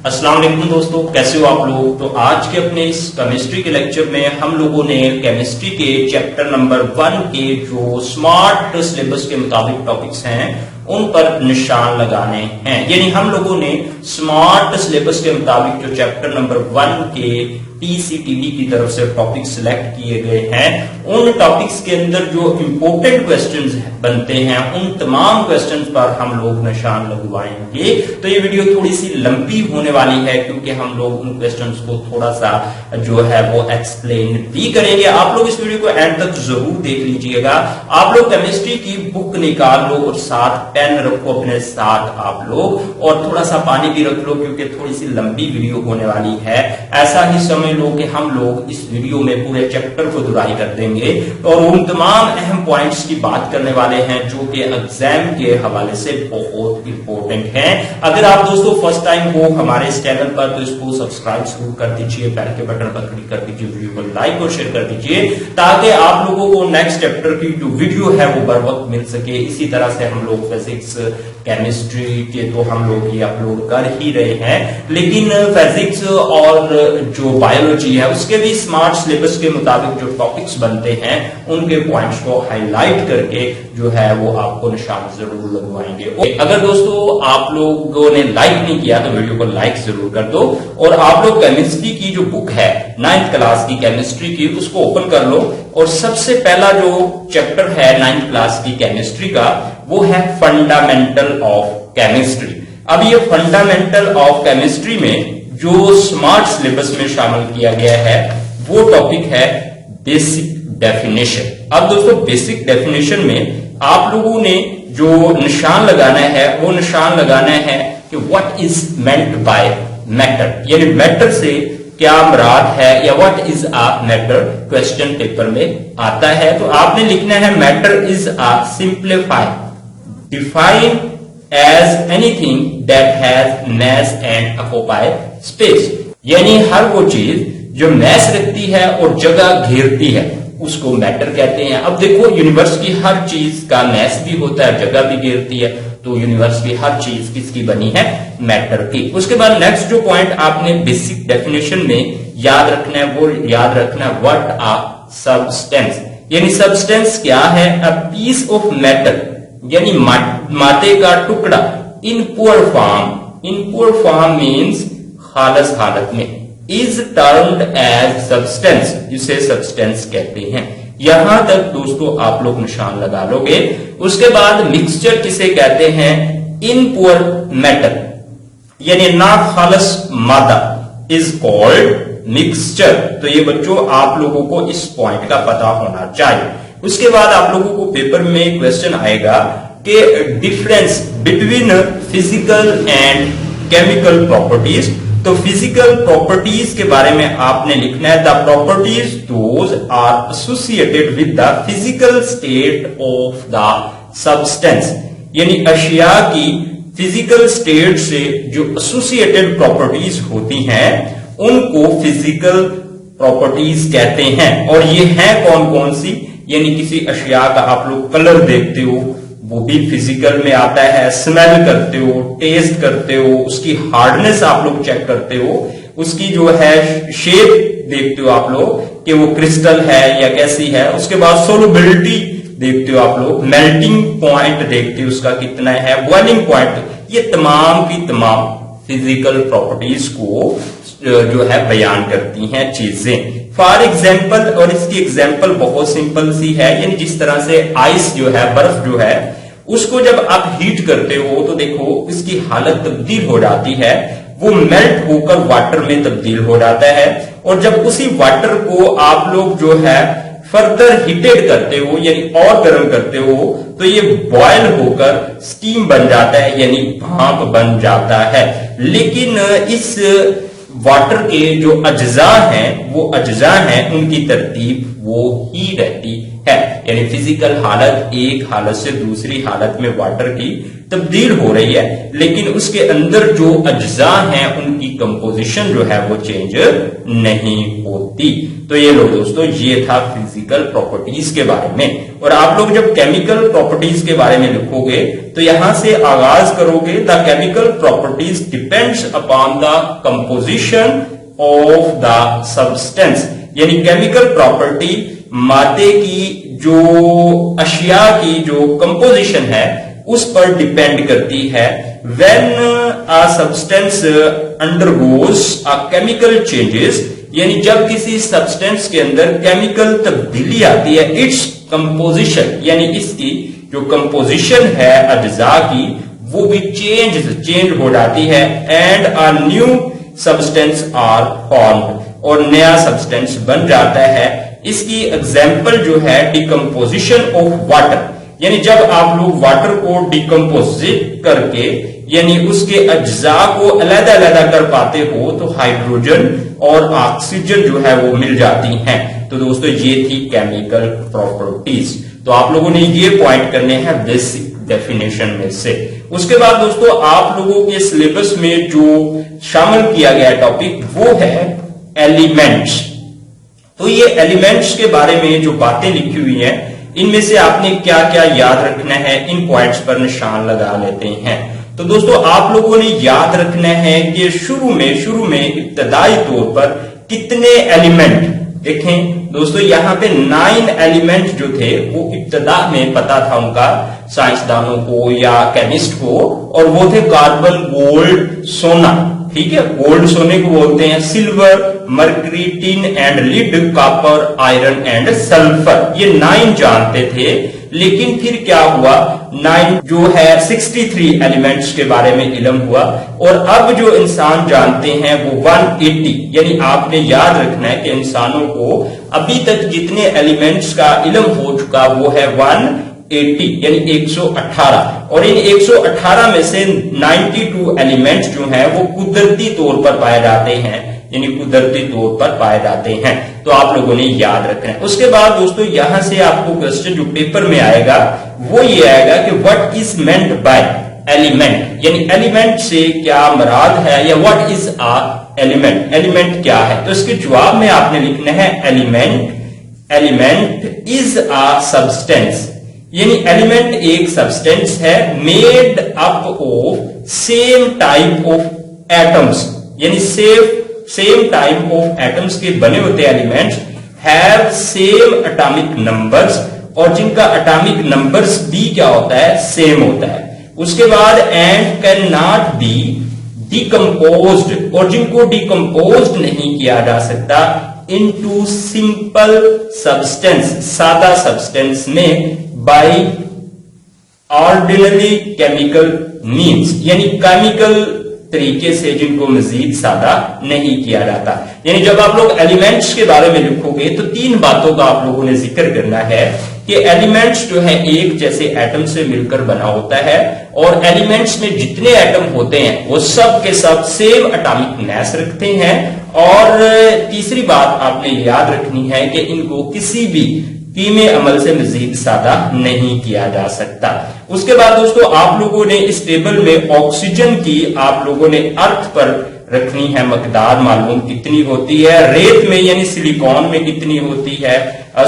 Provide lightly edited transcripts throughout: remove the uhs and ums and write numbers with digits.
अस्सलाम वालेकुम दोस्तों, कैसे हो आप लोग। तो आज के अपने इस केमिस्ट्री के लेक्चर में हम लोगों ने केमिस्ट्री के चैप्टर नंबर 1 के जो स्मार्ट सिलेबस के मुताबिक टॉपिक्स हैं उन पर निशान लगाने हैं। यानी हम लोगों ने स्मार्ट सिलेबस के मुताबिक जो चैप्टर नंबर 1 के टीसीटीवी की तरफ से टॉपिक सिलेक्ट किए गए हैं उन टॉपिक्स के अंदर जो इंपॉर्टेंट क्वेश्चंस बनते हैं उन तमाम क्वेश्चंस पर हम लोग निशान लगवाएंगे। तो ये वीडियो थोड़ी सी लंबी होने वाली है क्योंकि हम लोग उन क्वेश्चंस को थोड़ा सा जो है वो एक्सप्लेन भी करेंगे। आप लोग इस वीडियो को एंड तक जरूर देख लीजिएगा। आप लोग केमिस्ट्री की बुक निकाल लो और साथ पेन रखो अपने साथ आप लोग, और थोड़ा सा पानी भी रख लो क्योंकि थोड़ी सी लंबी वीडियो होने वाली है। ऐसा ही समझ लो कि हम लोग इस वीडियो में पूरे चैप्टर को दुराई कर देंगे और उन तमाम अहम पॉइंट्स की बात करने वाले हैं जो कि एग्जाम के हवाले से बहुत इंपॉर्टेंट हैं। अगर आप दोस्तों फर्स्ट टाइम हो हमारे इस चैनल पर तो इसको सब्सक्राइब जरूर कर दीजिए, बेल के बटन पर क्लिक कर दीजिए, वीडियो को लाइक और शेयर कर दीजिए ताकि आप लोगों को नेक्स्ट चैप्टर की जो वीडियो है वो बर वक्त मिल सके। इसी तरह से हम लोग फिजिक्स केमिस्ट्री के तो हम लोग ये अपलोड कर ही रहे हैं, लेकिन फिजिक्स और जो बायोलॉजी है उसके भी स्मार्ट सिलेबस के मुताबिक जो टॉपिक्स बनते हैं उनके पॉइंट्स को हाईलाइट करके जो है वो आपको निशान जरूर लगवाएंगे। अगर दोस्तों आप लोगों ने लाइक नहीं किया तो वीडियो को लाइक जरूर कर दो, और आप लोग केमिस्ट्री की जो बुक है 9th क्लास की केमिस्ट्री की उसको ओपन कर लो, और सबसे पहला जो चैप्टर है 9th क्लास की केमिस्ट्री का वो है फंडामेंटल ऑफ केमिस्ट्री। अब ये फंडामेंटल ऑफ केमिस्ट्री में जो स्मार्ट सिलेबस में शामिल किया गया है वो टॉपिक है बेसिक डेफिनेशन। अब दोस्तों बेसिक डेफिनेशन में आप लोगों ने जो निशान लगाना है वो निशान लगाना है कि what is meant by matter, यानी मैटर से क्या मुराद है या what is a matter question paper में आता है। तो आपने लिखना है matter is a simplified define as anything that has mass and occupy space, यानी हर वो चीज जो मास रखती है और जगह घेरती है उसको मैटर कहते हैं। अब देखो यूनिवर्स की हर चीज का मास भी होता है, जगह भी घेरती है, तो यूनिवर्स की हर चीज किसकी बनी है, मैटर की। उसके बाद नेक्स्ट जो पॉइंट आपने बेसिक डेफिनेशन में याद रखना है वो याद रखना है व्हाट आ सब्सटेंस, यानी सब्सटेंस क्या है, अ पीस ऑफ मैटर यानी माते का टुकड़ा इन पुअर फॉर्म मीन्स खालस हालत में, इज टर्म्ड एज सब्सटेंस, जिसे सब्सटेंस कहते हैं। यहां तक दोस्तों आप लोग निशान लगा लोगे। उसके बाद मिक्सचर किसे कहते हैं, इन पुअर मैटर यानी ना खालस मादा इज कॉल्ड मिक्सचर। तो ये बच्चों आप लोगों को इस पॉइंट का पता होना चाहिए। उसके बाद आप लोगों को पेपर में क्वेश्चन आएगा कि difference between physical and chemical properties. तो फिजिकल प्रॉपर्टीज के बारे में आपने लिखना है the properties those are associated with the physical state of the substance, यानी अशिया की फिजिकल स्टेट से जो एसोसिएटेड प्रॉपर्टीज होती हैं उनको फिजिकल प्रॉपर्टीज कहते हैं। और ये हैं कौन कौन सी, यानी किसी अशिया का आप लोग कलर देखते हो वो भी फिजिकल में आता है, स्मेल करते हो, टेस्ट करते हो, उसकी हार्डनेस आप लोग चेक करते हो, उसकी जो है शेप देखते हो आप लोग कि वो क्रिस्टल है या कैसी है। उसके बाद सोलबिलिटी देखते हो आप लोग, मेल्टिंग पॉइंट देखते हो उसका कितना है, बॉइलिंग पॉइंट, ये तमाम की तमाम फिजिकल प्रॉपर्टीज को जो है बयान करती हैं चीजें। फॉर एग्जाम्पल, और इसकी एग्जाम्पल बहुत सिंपल सी है, यानी जिस तरह से आइस जो है, बर्फ जो है, उसको जब आप हीट करते हो तो देखो इसकी हालत तब्दील हो जाती है, वो मेल्ट होकर वाटर में तब्दील हो जाता है, और जब उसी वाटर को आप लोग जो है फर्दर हीटेड करते हो यानी और गर्म करते हो तो ये बॉयल होकर स्टीम बन जाता है यानी भाप बन जाता है। लेकिन इस वाटर के जो अज्जा हैं वो अज्जा हैं उनकी तरतीब वो ही रहती है, यानी फिजिकल हालत एक हालत से दूसरी हालत में वाटर की तब्दील हो रही है, लेकिन उसके अंदर जो अज्जा हैं उनकी कंपोजिशन जो है वो चेंज नहीं होती। तो ये लो दोस्तों, ये था फिजिकल प्रॉपर्टीज के बारे में। और आप लोग जब केमिकल प्रॉपर्टीज के बारे में लिखोगे तो यहां से आगाज करोगे, the chemical properties depends upon the composition of the substance, यानी केमिकल प्रॉपर्टी मादे की जो अशिया की जो कंपोजिशन है उस पर डिपेंड करती है। When a substance undergoes a chemical changes, यानी जब किसी सब्सटेंस के अंदर केमिकल तब्दीली आती है, इट्स कंपोजिशन, यानी इसकी जो कंपोजिशन है अज्जा की वो भी चेंज हो जाती है, and a new substance are formed, और नया सब्सटेंस बन जाता है। इसकी एग्जाम्पल जो है डिकम्पोजिशन ऑफ वाटर, यानी जब आप लोग वाटर को डिकम्पोजिट करके यानी उसके अज्जा को अलग-अलग कर पाते हो तो हाइड्रोजन और ऑक्सीजन जो है वो मिल जाती हैं। तो दोस्तों ये थी केमिकल प्रॉपर्टीज। तो आप लोगों ने ये पॉइंट करने हैं बेसिक डेफिनेशन में से। उसके बाद दोस्तों आप लोगों के सिलेबस में जो शामिल किया गया टॉपिक वो है एलिमेंट्स। तो ये एलिमेंट्स के बारे में जो बातें लिखी हुई हैं इनमें से आपने क्या क्या याद रखना है, इन पॉइंट्स पर निशान लगा लेते हैं। तो दोस्तों आप लोगों ने याद रखना है कि शुरू में इब्तदाई तौर पर कितने एलिमेंट, देखें दोस्तों यहां पे 9 एलिमेंट जो थे वो इब्तदा में पता था उनका साइंसदानों को या केमिस्ट को, और वो थे कार्बन, गोल्ड, सोना, ठीक है, गोल्ड सोने को बोलते हैं, silver, mercury, tin and lead, copper, iron and sulphur, ये 9 जानते थे। लेकिन फिर क्या हुआ, 9 जो है 63 एलिमेंट्स के बारे में इल्म हुआ, और अब जो इंसान जानते हैं वो 180, यानी आपने याद रखना है कि इंसानों को अभी तक जितने एलिमेंट्स का इल्म हो चुका वो है 180, यानी 118, और इन 118 में से 92 एलिमेंट्स जो हैं वो कुदरती तौर पर पाए जाते हैं, यानी कुदरती तौर पर पाए जाते हैं। तो आप लोगों ने याद रखना है। उसके बाद दोस्तों यहां से आपको क्वेश्चन जो पेपर में आएगा वो ये आएगा कि what is meant bye element, यानी एलिमेंट से क्या मराद है, या what is a element, element क्या है। तो इसके जवाब में आपने लिखना है एलिमेंट इज अ सब्सटेंस, यानी एलिमेंट एक सब्सटेंस है made up of same type of atoms, यानी सेम टाइप ऑफ एटम्स के बने होते elements, have same atomic numbers, और जिनका एटॉमिक नंबर्स भी क्या होता है, सेम होता है। उसके बाद and can not be decomposed, और जिनको डिकम्पोज्ड नहीं किया जा सकता इनटू सिंपल सब्सटेंस, सादा सब्सटेंस में, बाय ऑर्डिनरी केमिकल मीन्स, यानी केमिकल तरीके से जिनको मजीद सादा नहीं किया जाता। यानी जब आप लोग एलिमेंट्स के बारे में लिखोगे तो 3 बातों का आप लोगों ने जिक्र करना है कि एलिमेंट्स जो है एक जैसे एटम से मिलकर बना होता है, और एलिमेंट्स में जितने एटम होते हैं वो सब के सब सेम एटॉमिक मास रखते हैं, और तीसरी बात आपने याद रखनी है कि इनको किसी भी कीमे अमल से मजीद सादा नहीं किया जा सकता। उसके बाद दोस्तों आप लोगों ने इस टेबल में ऑक्सीजन की आप लोगों ने अर्थ पर रखनी है मकदार मालूम कितनी होती है, रेत में यानी सिलिकॉन में कितनी होती है,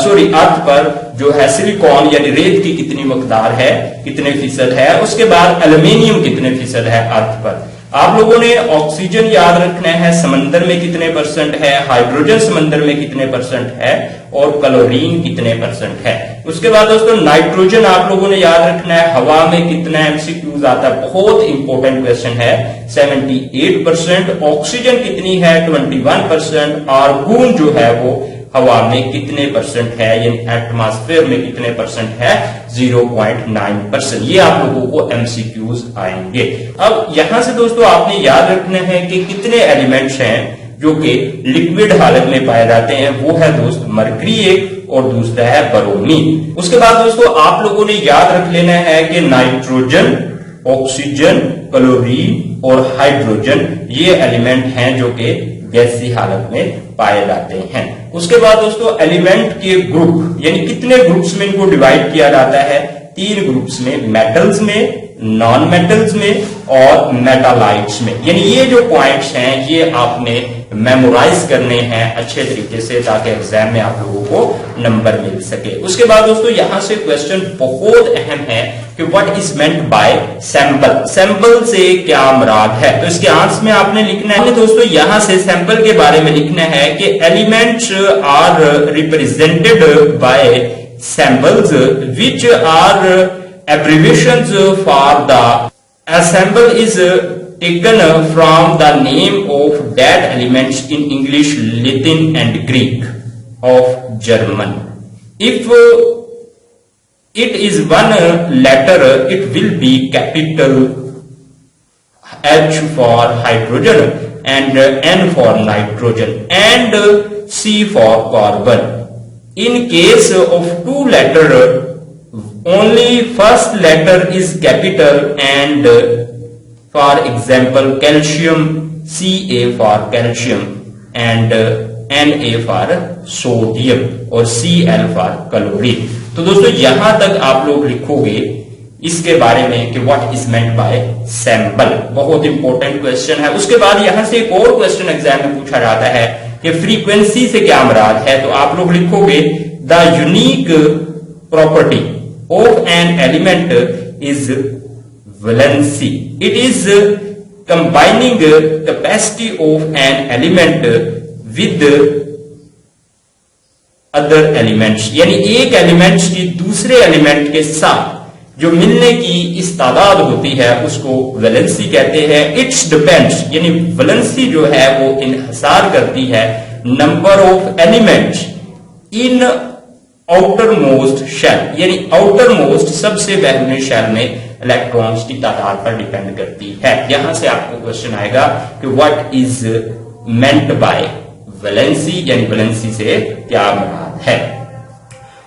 सॉरी अर्थ पर जो है सिलिकॉन यानी रेत की कितनी मकदार है, कितने फीसद है। उसके बाद एल्यूमिनियम कितने फीसद है अर्थ पर। आप लोगों ने ऑक्सीजन याद रखना है समंदर में कितने % है, हाइड्रोजन समंदर में कितने % है, और क्लोरीन कितने % है। उसके बाद दोस्तों नाइट्रोजन आप लोगों ने याद रखना है हवा में कितना, MCQs आता है, बहुत इंपॉर्टेंट क्वेश्चन है, 78%। ऑक्सीजन कितनी है, 21%, आर्गोन जो है वो हवा में कितने % है, यानी एटमॉस्फेयर में कितने % है, 0.9%। ये आप लोगों को MCQs आएंगे। अब यहां से दोस्तों आपने याद रखना है कि कितने एलिमेंट्स हैं जो कि लिक्विड हालत में पाए जाते हैं, वो है दोस्त मरकरी एक, और दूसरा है बरोमीन। उसके बाद दोस्तों आप लोगों ने याद रख लेना है कि नाइट्रोजन, ऑक्सीजन, क्लोरीन और हाइड्रोजन ये एलिमेंट हैं जो कि गैसीय हालत में पाए जाते हैं। उसके बाद दोस्तों एलिमेंट के ग्रुप यानी कितने ग्रुप्स में इनको डिवाइड किया जाता है, 3 ग्रुप्स में, मेटल्स में, नॉन मेटल्स में और मेटालाइट्स में। यानी ये जो पॉइंट्स हैं ये आपने मेमोराइज करने हैं अच्छे तरीके से ताकि एग्जाम में आप लोगों को नंबर मिल सके। उसके बाद दोस्तों यहां से क्वेश्चन बहुत अहम है कि what is meant bye sample, sample से क्या मुराद है। तो इसके आंसर में आपने लिखना है दोस्तों, यहां से सैंपल के बारे में लिखना है कि elements are represented by samples which are abbreviations for the ensemble is taken from the name of that elements in English, Latin and Greek of German. If it is one letter, it will be capital H for hydrogen and N for nitrogen and C for carbon. In case of 2 letters, only first letter is capital and for example calcium, Ca for calcium and Na for sodium और Cl for chlorine। तो दोस्तों यहां तक आप लोग लिखोगे इसके बारे में कि what is meant bye sample, बहुत इंपॉर्टेंट क्वेश्चन है। उसके बाद यहां से एक और क्वेश्चन एग्जाम में पूछा जाता है कि फ्रीक्वेंसी से क्या मुराद है। तो आप लोग लिखोगे the unique property of an element is valency. It is combining capacity of an element with other elements, यानी एक एलिमेंट की दूसरे एलिमेंट के साथ जो मिलने की इस तादाद होती है उसको वैलेंसी कहते हैं। इट्स डिपेंड्स यानी वैलेंसी जो है वो इन्हिसार करती है number of elements in outer most shell, यानी आउटर मोस्ट सबसे बाहरी शेल में इलेक्ट्रॉन्स की तादाद पर डिपेंड करती है। यहां से आपको क्वेश्चन आएगा कि what is meant bye valency, यानी वैलेंसी से क्या मुराद है।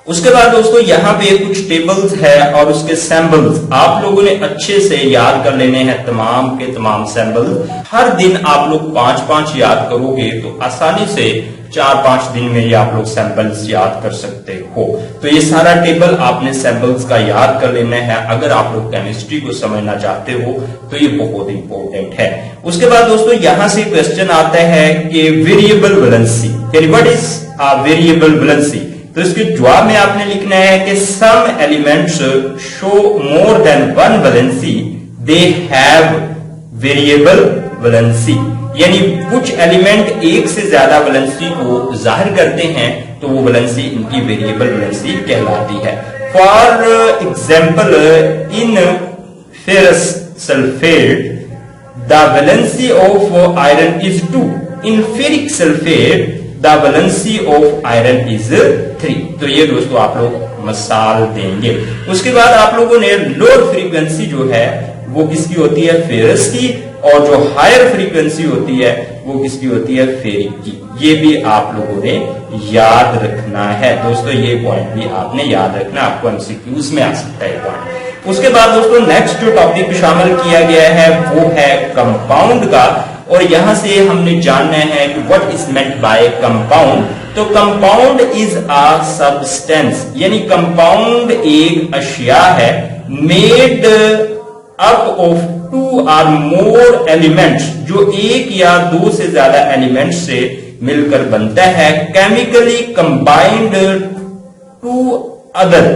उसके बाद दोस्तों यहां पे कुछ टेबल्स है और उसके सैंपल्स आप लोगों ने अच्छे से याद कर लेने हैं, तमाम के तमाम सैंपल्स। हर दिन आप लोग 5-5 याद करोगे तो आसानी से 4-5 दिन में ये आप लोग सैंपल्स याद कर सकते हो। तो ये सारा टेबल आपने सैंपल्स का याद कर लेना है अगर आप लोग केमिस्ट्री को समझना चाहते हो तो ये बहुत इंपॉर्टेंट है। उसके बाद दोस्तों यहां से क्वेश्चन आता है कि variable valency, what is variable valency. तो इसके जवाब में आपने लिखना है कि some elements show more than one valency, they have variable valency, यानी कुछ एलिमेंट एक से ज्यादा वैलेंसी को जाहिर करते हैं तो वो वैलेंसी इनकी वेरिएबल वैलेंसी कहलाती है। For example in ferrous sulphate the valency of iron is 2, in ferric sulphate the valency of iron is 3। तो ये दोस्तों आप लोग मिसाल देंगे। उसके बाद आप लोगों ने लोअर फ्रीक्वेंसी जो है वो किसकी होती है, फेरस की, और जो हायर फ्रीक्वेंसी होती है वो किसकी होती है, फेरिक की। ये भी आप लोगों ने याद रखना है दोस्तों, ये पॉइंट भी आपने याद रखना, आपको एमसीक्यूज में आ सकता है पॉइंट। उसके बाद दोस्तों नेक्स्ट जो टॉपिक शामिल किया गया है वो है कंपाउंड का, और यहां से हमने जानना है कि what is meant bye compound. तो कंपाउंड इज अ सब्सटेंस, यानी कंपाउंड एक अशिया है made up of 2 or more elements, जो एक या 2 से ज्यादा एलिमेंट्स से मिलकर बनता है, केमिकली कंबाइंड टू अदर,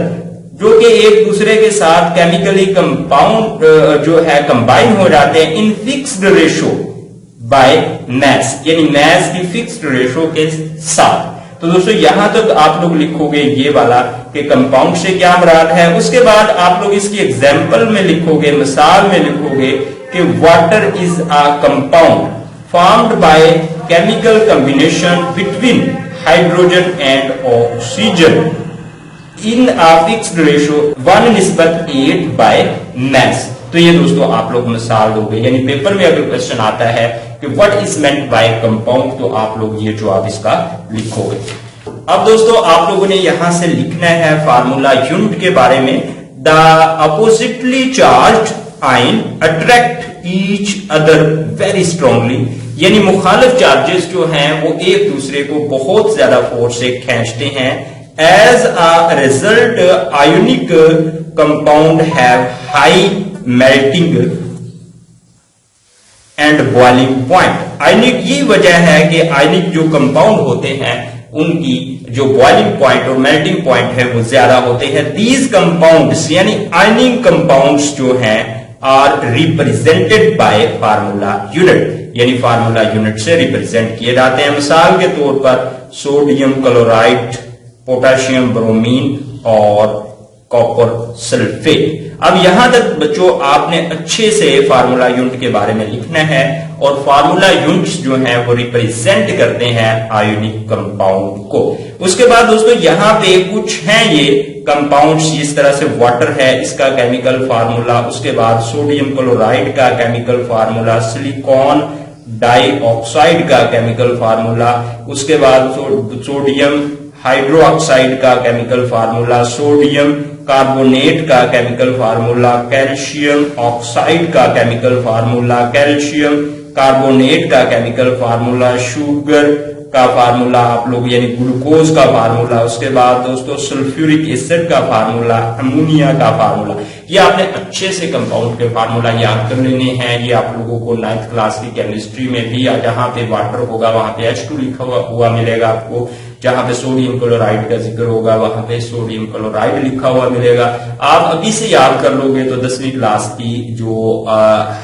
जो कि एक दूसरे के साथ केमिकली कंपाउंड जो है कंबाइन हो जाते हैं in fixed ratio by mass, यानी मैस की फिक्स्ड रेशो के साथ। तो दोस्तों यहां तक आप लोग लिखोगे ये वाला कि कंपाउंड से क्या मुराद है। उसके बाद आप लोग इसकी एग्जाम्पल में लिखोगे, मिसाल में लिखोगे कि water is a compound formed by chemical combination between hydrogen and oxygen in a fixed ratio 1:8 by mass. तो ये दोस्तों आप लोग मिसाल दोगे, यानी पेपर में अगर क्वेश्चन आता है कि what is meant bye compound तो आप लोग ये जवाब इसका लिखोगे। अब दोस्तों आप लोगों ने यहां से लिखना है फार्मूला यूनिट के बारे में। The oppositely charged ion attract each other very strongly, यानी मुखालिफ चार्जेस जो हैं वो एक दूसरे को बहुत ज्यादा फोर्स से खींचते हैं। As a result ionic compound have high melting and boiling point. Ionic, ये वजह है कि आयनिक जो कंपाउंड होते हैं उनकी जो बॉइलिंग पॉइंट और मेल्टिंग पॉइंट है वो ज्यादा होते हैं। दीज कंपाउंड्स यानी आयनिक कंपाउंड्स जो हैं are represented by formula unit, यानी फार्मूला यूनिट से रिप्रेजेंट किए जाते हैं। मिसाल के तौर पर सोडियम क्लोराइड, पोटेशियम ब्रोमीन और कॉपर सल्फेट। अब यहां तक बच्चों आपने अच्छे से फार्मूला यूनिट के बारे में लिखना है, और फार्मूला यूनिट्स जो हैं वो रिप्रेजेंट करते हैं आयोनिक कंपाउंड को। उसके बाद दोस्तों यहाँ पे कुछ हैं ये कंपाउंड्स, जिस तरह से वाटर है इसका केमिकल फार्मूला, उसके बाद सोडियम क्लोराइड का केमिकल फार्मूला, सिलिकॉन डाइऑक्साइड का केमिकल फार्मूला, उसके बाद सोडियम हाइड्रोक्साइड का केमिकल फार्मूला, सोडियम कार्बोनेट का केमिकल फार्मूला, कैल्शियम ऑक्साइड का केमिकल फार्मूला, कैल्शियम कार्बोनेट का केमिकल फार्मूला, शुगर का फार्मूला आप लोग यानी ग्लूकोज का फार्मूला, उसके बाद दोस्तों सल्फ्यूरिक एसिड का फार्मूला, अमोनिया का फार्मूला। ये आपने अच्छे से कंपाउंड के फार्मूला याद कर लेने हैं। ये आप लोगों को 9th क्लास की केमिस्ट्री में भी, जहां पे वाटर होगा वहां पे H2 लिखा हुआ मिलेगा आपको, जहां पे सोडियम क्लोराइड का जिक्र होगा वहां पे सोडियम क्लोराइड लिखा हुआ मिलेगा। आप अभी से याद कर लोगे तो 10वीं क्लास की जो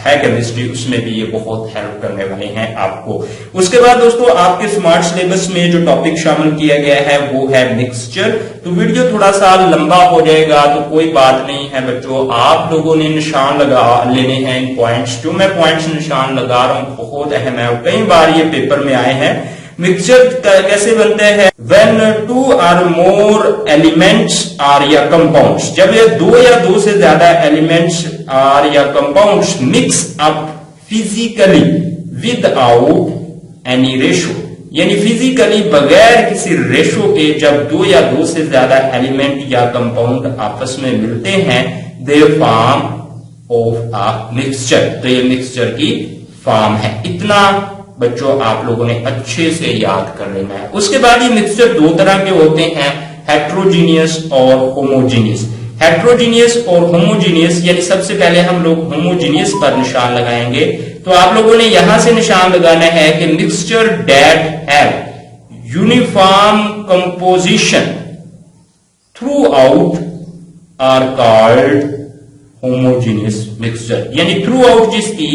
है केमिस्ट्री उसमें भी ये बहुत हेल्प करने वाले हैं आपको। उसके बाद दोस्तों आपके स्मार्ट सिलेबस में जो टॉपिक शामिल किया गया है वो है मिक्सचर। तो वीडियो थोड़ा सा लंबा हो जाएगा तो कोई बात नहीं है बच्चों, आप लोगों ने निशान लगा लेने हैं इन पॉइंट्स। जो मैं पॉइंट्स निशान लगा रहा हूं बहुत अहम है, कई बार ये पेपर में आए हैं। मिक्सचर कैसे बनते हैं? When two or more elements are या कंपाउंड्स, जब ये दो या दो से ज्यादा एलिमेंट्स आर या compounds mix up physically without any ratio, यानी फिजिकली बगैर किसी रेशो के जब दो या दो से ज्यादा एलिमेंट या कंपाउंड आपस में मिलते हैं, they form of a mixture. तो ये मिक्सचर की फॉर्म है। इतना बच्चों आप लोगों ने अच्छे से याद कर लेना है। उसके बाद ये मिक्सचर दो तरह के होते हैं, हेट्रोजीनियस और होमोजीनियस। हेट्रोजीनियस और होमोजीनियस, यानी सबसे पहले हम लोग होमोजीनियस पर निशान लगाएंगे। तो आप लोगों ने यहां से निशान लगाना है कि mixture that have uniform composition throughout are called homogeneous mixture, यानी थ्रू आउट जिसकी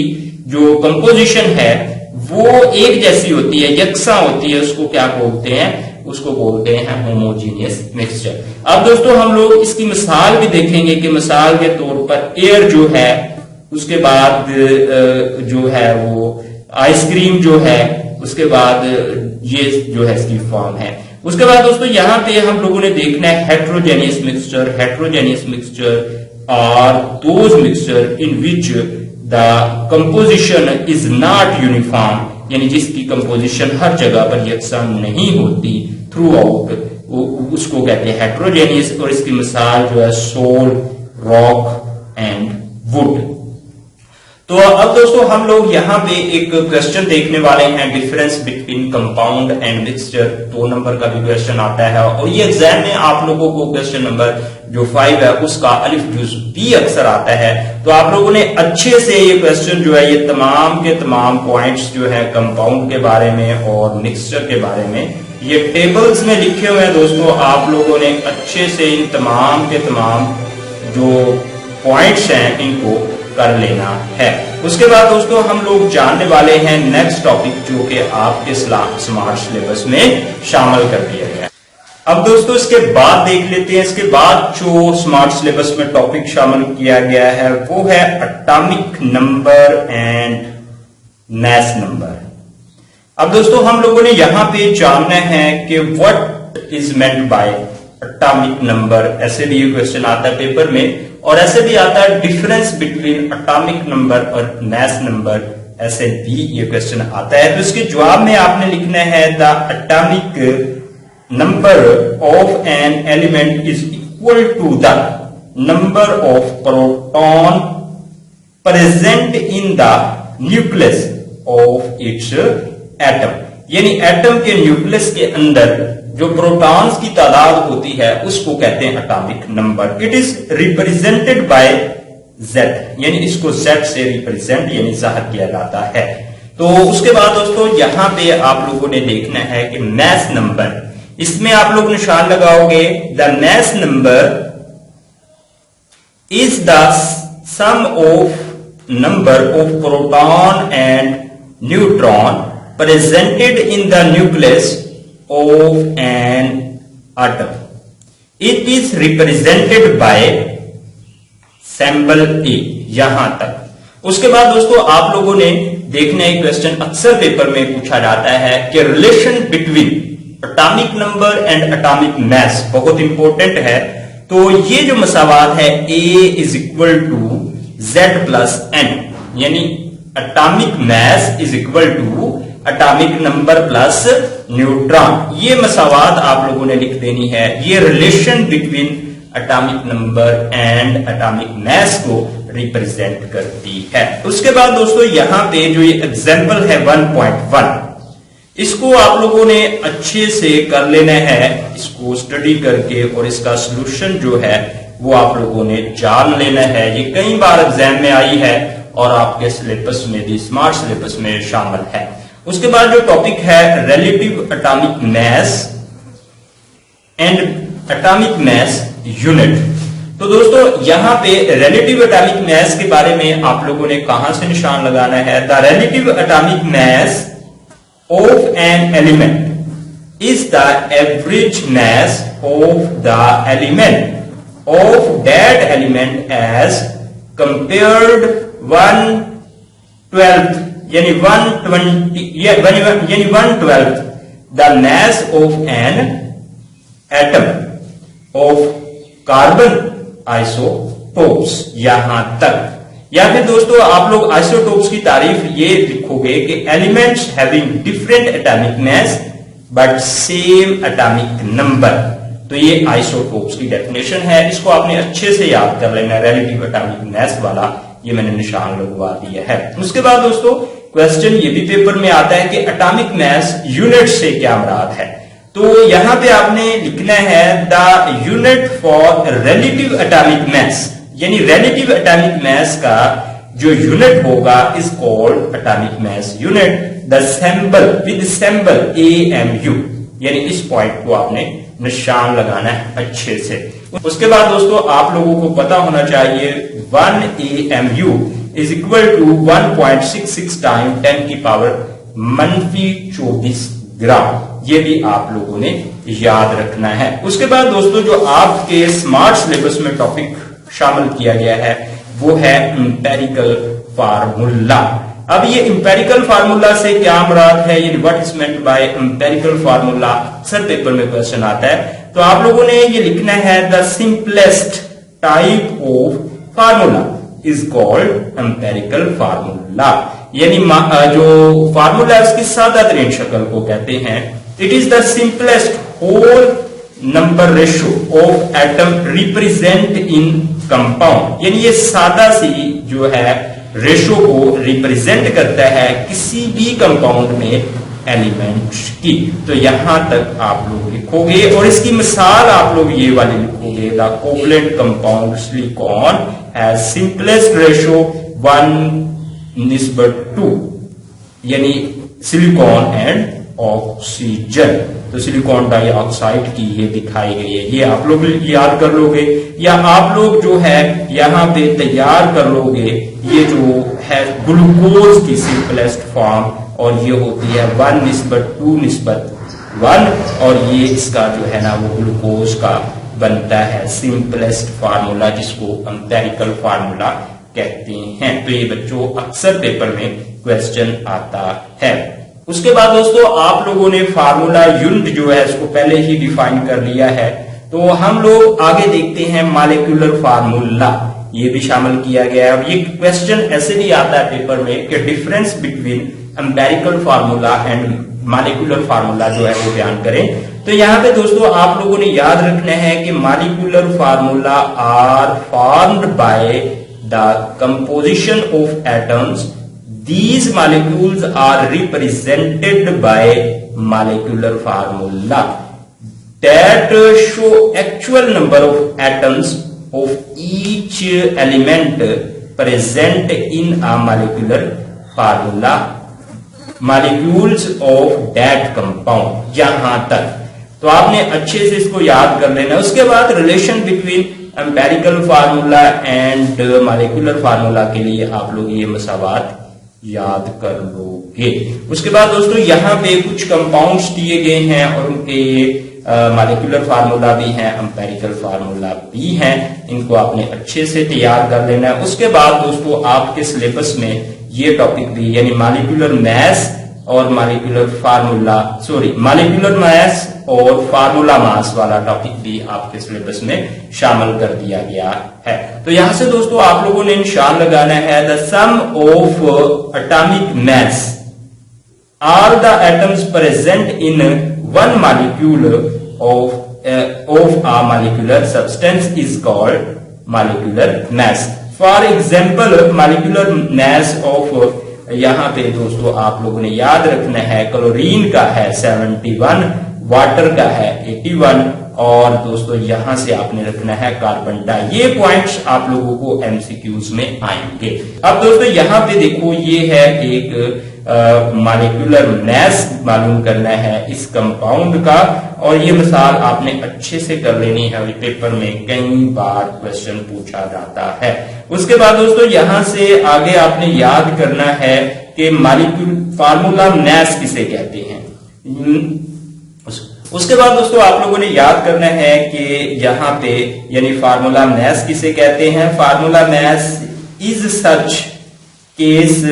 जो कंपोजिशन है वो एक जैसी होती है, यकसा होती है, उसको क्या बोलते हैं? उसको बोलते हैं होमोजीनियस मिक्सचर। अब दोस्तों हम लोग इसकी मिसाल भी देखेंगे कि मिसाल के तौर पर एयर जो है, उसके बाद जो है वो आइसक्रीम जो है, उसके बाद ये जो है इसकी फॉर्म है। उसके बाद दोस्तों यहां पे हम लोगों ने देखना है heterogeneous mixture. Heterogeneous mixture are those mixture in which the composition is not uniform, यानी जिसकी कंपोजिशन हर जगह पर यकसा नहीं होती थ्रू आउट, उसको कहते हैं हेट्रोजेनियस। और इसकी मिसाल जो है सोल, रॉक एंड वुड। तो अब दोस्तों हम लोग यहाँ पे एक क्वेश्चन देखने वाले हैं, difference between compound and mixture. 2 number का भी क्वेश्चन आता है और ये एग्जाम में आप लोगों को क्वेश्चन नंबर जो 5 है उसका अलिफ जुज भी अक्सर आता है। तो आप लोगों ने अच्छे से ये क्वेश्चन जो है ये तमाम के तमाम पॉइंट्स जो है कंपाउंड के बारे में और मिक्सचर के बारे में ये टेबल्स में लिखे हुए हैं दोस्तों। आप लोगों ने अच्छे से इन तमाम के तमाम जो पॉइंट्स हैं इनको कर लेना है। उसके बाद दोस्तों हम लोग जानने वाले हैं नेक्स्ट टॉपिक जो कि आपके स्मार्ट सिलेबस में शामिल कर दिया गया है। अब दोस्तों इसके बाद देख लेते हैं, इसके बाद जो स्मार्ट सिलेबस में टॉपिक शामिल किया गया है वो है atomic number and mass number. अब दोस्तों हम लोगों ने यहां पे जानना है कि what is meant bye atomic number. ऐसे भी ये क्वेश्चन आता है पेपर में, और ऐसे भी आता है डिफरेंस बिटवीन एटॉमिक नंबर और मैस नंबर, ऐसे भी ये क्वेश्चन आता है। तो इसके जवाब में आपने लिखना है the atomic number of an element is equal to the number of proton present in the nucleus of its atom, यानी एटम के न्यूक्लियस के अंदर जो प्रोटॉन्स की तादाद होती है उसको कहते हैं atomic number. It is represented bye Z, यानी इसको Z से रिप्रेजेंट यानी जाहिर किया जाता है। तो उसके बाद दोस्तों यहां पे आप लोगों ने देखना है कि मास नंबर, इसमें आप लोग निशान लगाओगे the mass number is the sum of number of proton and neutron presented in the nucleus of an atom. It is represented by symbol A, यहां तक। उसके बाद दोस्तों आप लोगों ने देखना है क्वेश्चन अक्सर पेपर में पूछा जाता है कि relation between atomic number and atomic mass बहुत इंपॉर्टेंट है। तो ये जो मसावात है A is equal to Z plus N, यानी atomic mass is equal to atomic number plus neutron, ये मसावात आप लोगों ने लिख देनी है। ये relation between atomic number and atomic mass को रिप्रेजेंट करती है। उसके बाद दोस्तों यहां पे जो ये एग्जांपल है 1.1, इसको आप लोगों ने अच्छे से कर लेना है, इसको स्टडी करके, और इसका सॉल्यूशन जो है वो आप लोगों ने जान लेना है। ये कई बार एग्जाम में आई है और आपके सिलेबस में भी, स्मार्ट सिलेबस में शामिल है। उसके बाद जो टॉपिक है relative atomic mass and atomic mass unit. तो दोस्तों यहां पे रिलेटिव एटॉमिक मास के बारे में आप लोगों ने कहां से निशान लगाना है? The relative atomic mass of an element is the average mass of the element of that element as compared 1/12 यानी 1/12 the mass of an atom of carbon isotopes, यहां तक। या फिर दोस्तों आप लोग आइसोटोप्स की तारीफ ये लिखोगे कि elements having different atomic mass but same atomic number. तो ये आइसोटोप्स की डेफिनेशन है, इसको आपने अच्छे से याद कर लेना। रिलेटिव एटॉमिक मास वाला ये मैंने निशान लगवा दिया है। उसके बाद दोस्तों क्वेश्चन ये भी पेपर में आता है कि एटॉमिक मास यूनिट से क्या मुराद है। तो यहां पे आपने लिखना है the unit for relative atomic मास, यानी रिलेटिव एटॉमिक मास का जो यूनिट होगा is called atomic mass unit. The symbol with symbol AMU, यानी इस पॉइंट को आपने निशान लगाना है अच्छे से। उसके बाद दोस्तों आप लोगों को पता होना चाहिए 1 AMU is equal to 1.66 time 10 की पावर -24 ग्राम। ये भी आप लोगों ने याद रखना है। उसके बाद दोस्तों जो आपके स्मार्ट सिलेबस में टॉपिक शामिल किया गया है वो है एम्पिरिकल फार्मूला। अब ये एम्पिरिकल फार्मूला से क्या मुराद है, यानी what is meant bye empirical formula, sir paper में क्वेश्चन आता है। तो आप लोगों ने ये लिखना है the simplest type of formula is called empirical formula, यानी जो फार्मूला उसकी सादा तरीन शक्ल को कहते हैं। It is the simplest whole number ratio of atom represent in compound, यानी ये सादा सी जो है रेशियो को रिप्रेजेंट करता है किसी भी कंपाउंड में एलिमेंट्स की। तो यहां तक आप लोग लिखोगे और इसकी मिसाल आप लोग ये वाली लिखोगे the covalent compound silicon has simplest ratio 1:2, यानी सिलिकॉन एंड ऑक्सीजन। तो सिलिकॉन डाइऑक्साइड की ये दिखाई गई है, ये आप लोग याद कर लोगे, या आप लोग जो है यहां पे तैयार कर लोगे ये जो है ग्लूकोज की सिंपलेस्ट फॉर्म, और ये होती है 1:2:1, और ये इसका जो है ना वो ग्लूकोज का बनता है सिंपलेस्ट फार्मूला, जिसको एम्पिरिकल फार्मूला कहते हैं। तो ये बच्चों अक्सर पेपर में क्वेश्चन आता है। उसके बाद दोस्तों आप लोगों ने फार्मूला यूनिट जो है इसको पहले ही डिफाइन कर लिया है। तो हम लोग आगे देखते हैं मॉलिक्यूलर फार्मूला, ये भी शामिल किया गया है। और ये क्वेश्चन ऐसे भी आता है पेपर में कि difference between empirical formula and molecular formula जो है वो बयान करें। तो यहाँ पे दोस्तों आप लोगों ने याद रखना है कि molecular formula are formed by the composition of atoms, these molecules are represented by molecular formula that show actual number of atoms of each element present in a molecular formula, molecules of that compound। यहां तक तो आपने अच्छे से इसको याद कर लेना। उसके बाद relation between empirical formula and molecular formula के लिए आप लोग ये मसावात याद कर लोगे। उसके बाद दोस्तों यहाँ पे कुछ कंपाउंड्स दिए गए हैं और उनके मॉलिक्यूलर फार्मूला भी है, एम्पेरिकल फार्मूला भी है, इनको आपने अच्छे से तैयार कर लेना है। उसके बाद दोस्तों आपके सिलेबस में ये टॉपिक भी यानी मॉलिक्यूलर मास और मॉलिक्यूलर मास और फार्मूला मास वाला टॉपिक भी आपके सिलेबस में शामिल कर दिया गया है। तो यहां से दोस्तों आप लोगों ने निशान लगाना है the sum of atomic mass are the atoms present in one molecule of a molecular substance is called molecular mass. For example molecular mass of, यहां पे दोस्तों आप लोगों ने याद रखना है क्लोरीन का है 71, वाटर का है 81 और दोस्तों यहां से आपने रखना है कार्बन डाई। ये पॉइंट्स आप लोगों को एमसीक्यूज में आएंगे। अब दोस्तों यहां पे देखो ये है एक मॉलिक्यूलर मास मालूम करना है इस कंपाउंड का और ये मिसाल आपने अच्छे से कर लेनी है, पेपर में कई बार क्वेश्चन पूछा जाता है। उसके बाद दोस्तों यहां से आगे आपने याद करना है कि मॉलिक्यूल फार्मूला मास किसे कहते हैं। उसके बाद दोस्तों आप लोगों ने याद करना है कि यहां पे यानी फार्मूला मास किसे कहते हैं। Formula mass is such case,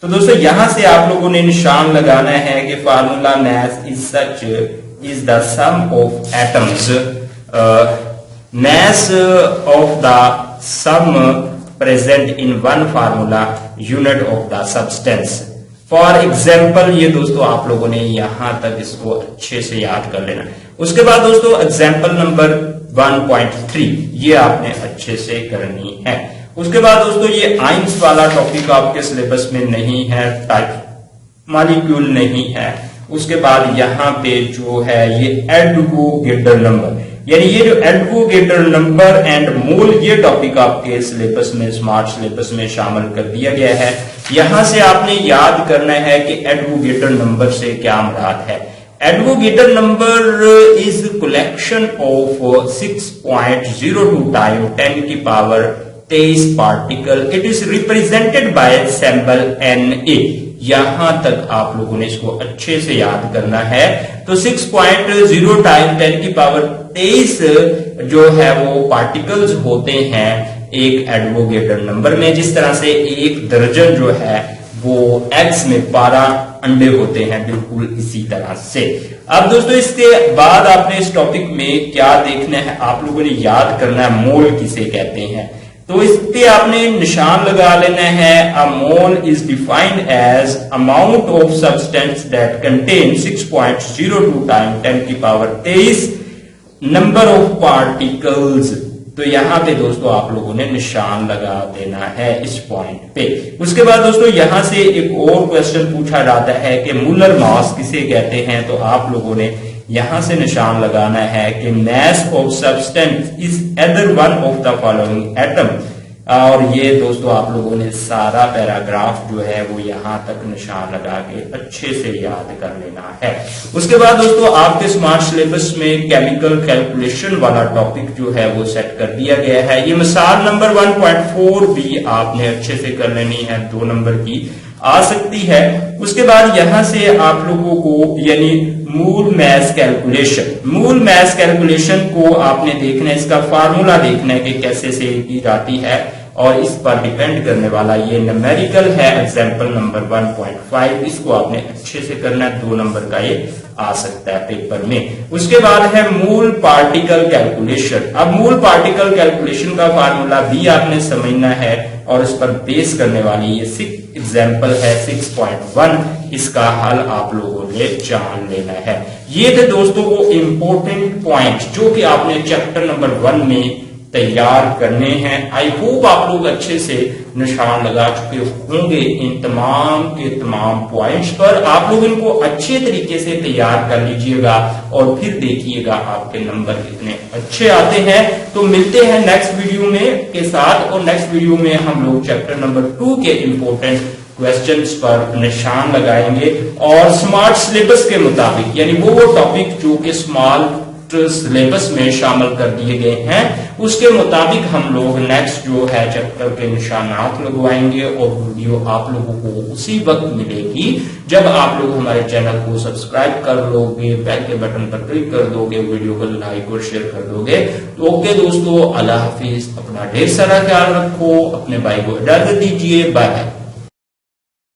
तो दोस्तों यहां से आप लोगों ने निशान लगाना है कि formula mass is such is the sum of atoms, mass of the sum present in one formula unit of the substance। For example ये दोस्तों आप लोगों ने यहां तक इसको अच्छे से याद कर लेना। उसके बाद दोस्तों एग्जाम्पल नंबर 1.3 ये आपने अच्छे से करनी है। उसके बाद दोस्तों ये आइंस वाला टॉपिक आपके सिलेबस में नहीं है, टाइप मॉलिक्यूल नहीं है। उसके बाद यहाँ पे जो है ये एडवोगेटर नंबर, यानी ये जो एडवोगेटर नंबर एंड मोल ये टॉपिक आपके सिलेबस में, स्मार्ट सिलेबस में शामिल कर दिया गया है। यहां से आपने याद करना है कि एडवोगेटर नंबर से क्या मुराद है। Avogadro number is collection of 6.02 time 10 की power 23 particle. It is represented by symbol Na। यहां तक आप लोगों ने इसको अच्छे से याद करना है। तो 6.0 टाइम 10 की पावर 23 जो है वो पार्टिकल्स होते हैं एक एडवोगेटर नंबर में। जिस तरह से एक दर्जन जो है वो एग्स में 12 अंडे होते हैं, बिल्कुल इसी तरह से। अब दोस्तों इसके बाद आपने इस टॉपिक में क्या देखना है, आप लोगों ने याद करना है मोल किसे कहते हैं। तो इस पे आपने निशान लगा लेना है। A mole is defined as amount of substance that contain 6.02 time 10 की पावर 23 नंबर ऑफ पार्टिकल्स। तो यहां पे दोस्तों आप लोगों ने निशान लगा देना है इस पॉइंट पे। उसके बाद दोस्तों यहां से एक और क्वेश्चन पूछा जाता है कि मूलर मास किसे कहते हैं। तो आप लोगों ने यहां से निशान लगाना है कि mass of substance is either one of the following atom. और ये दोस्तों आप लोगों ने सारा पैराग्राफ जो है वो यहां तक निशान लगा के अच्छे से याद कर लेना है। उसके बाद दोस्तों आपके स्मार्ट सिलेबस में केमिकल कैलकुलेशन वाला टॉपिक जो है वो सेट कर दिया गया है। ये मिसाल नंबर 1.4 भी आपने अच्छे से कर लेनी है, 2 नंबर की आ सकती है। उसके बाद यहां से आप लोगों को यानी मूल मास कैलकुलेशन को आपने देखना है, इसका फार्मूला देखना है कि कैसे से की जाती है और इस पर डिपेंड करने वाला ये न्यूमेरिकल है एग्जाम्पल नंबर 1.5। इसको आपने अच्छे से करना है, 2 नंबर का ये आ सकता है पेपर में। उसके बाद है मूल पार्टिकल कैलकुलेशन। अब मूल पार्टिकल कैलकुलेशन का फार्मूला भी आपने समझना है और इस पर बेस करने वाली ये एग्जाम्पल है 6.1। इसका हल आप लोगों ने जान लेना है। ये थे दोस्तों वो इंपॉर्टेंट पॉइंट जो कि आपने चैप्टर नंबर 1 में तैयार करने हैं। आई होप आप लोग अच्छे से निशान लगा चुके होंगे इन तमाम के तमाम पॉइंट्स पर। आप लोग इनको अच्छे तरीके से तैयार कर लीजिएगा और फिर देखिएगा आपके नंबर कितने अच्छे आते हैं। तो मिलते हैं नेक्स्ट वीडियो में के साथ, और नेक्स्ट वीडियो में हम लोग चैप्टर नंबर 2 के इंपॉर्टेंट क्वेश्चंस पर निशान लगाएंगे और स्मार्ट सिलेबस के मुताबिक, यानी वो टॉपिक जो कि स्मार्ट सिलेबस में शामिल कर दिए गए हैं, उसके मुताबिक हम लोग नेक्स्ट जो है चैप्टर के निशानात लगवाएंगे। और वीडियो आप लोगों को उसी वक्त मिलेगी जब आप लोग हमारे चैनल को सब्सक्राइब कर लोगे, बेल के बटन पर क्लिक कर दोगे, वीडियो को लाइक और शेयर कर दोगे। तो ओके दोस्तों, अल्लाह हाफिज, अपना ढेर सारा ख्याल रखो, अपने भाई को इजाजत दीजिए, बाय बाय।